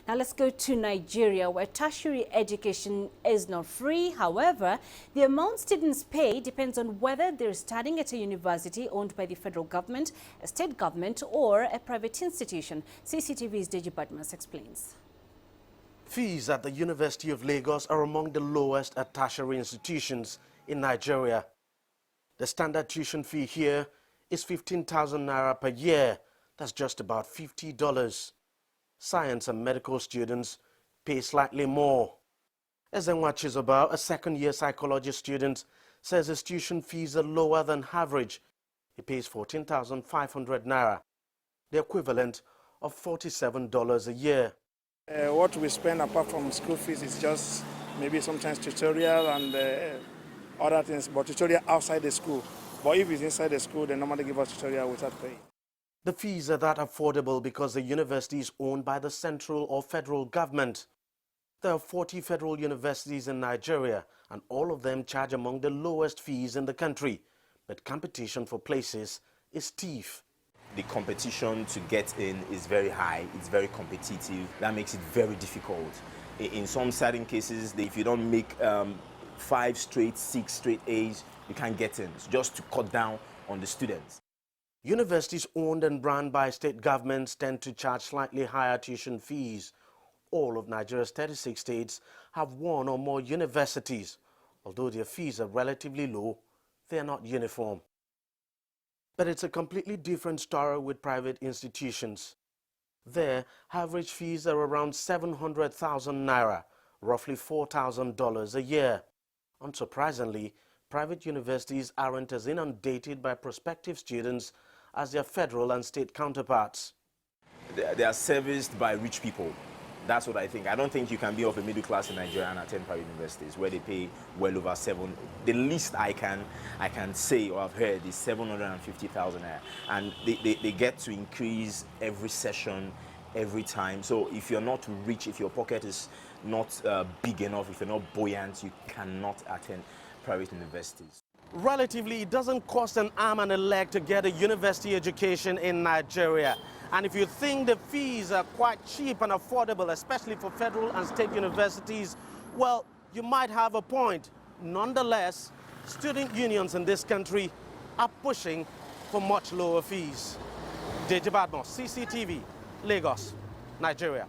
Now let's go to Nigeria, where tertiary education is not free. However, the amount students pay depends on whether they're studying at a university owned by the federal government, a state government, or a private institution. CCTV's Deji Badmus explains. Fees at the University of Lagos are among the lowest at tertiary institutions in Nigeria. The standard tuition fee here is 15,000 naira per year. That's just about $50. Science and medical students pay slightly more. Ezenwa Chizoba, a second-year psychology student, says his tuition fees are lower than average. He pays 14,500 naira, the equivalent of $47 a year. What we spend apart from school fees is just maybe sometimes tutorial and other things, but tutorial outside the school. But if it's inside the school, they normally give us tutorial without paying. The fees are that affordable because the university is owned by the central or federal government. There are 40 federal universities in Nigeria, and all of them charge among the lowest fees in the country. But competition for places is stiff. The competition to get in is very high, it's very competitive. That makes it very difficult. In some certain cases, if you don't make 5 straight, 6 straight A's, you can't get in. It's just to cut down on the students. Universities owned and run by state governments tend to charge slightly higher tuition fees. All of Nigeria's 36 states have one or more universities. Although their fees are relatively low, they are not uniform. But it's a completely different story with private institutions. Their average fees are around 700,000 naira, roughly $4,000 a year. Unsurprisingly, private universities aren't as inundated by prospective students as their federal and state counterparts. They are serviced by rich people. That's what I think. I don't think you can be of a middle class in Nigeria and attend private universities where they pay well over the least I can say or I've heard is 750,000 naira. And they get to increase every session, every time. So if you're not rich, if your pocket is not big enough, if you're not buoyant, you cannot attend private universities. Relatively, it doesn't cost an arm and a leg to get a university education in Nigeria. And if you think the fees are quite cheap and affordable, especially for federal and state universities, well, you might have a point. Nonetheless, student unions in this country are pushing for much lower fees. Deji, CCTV, Lagos, Nigeria.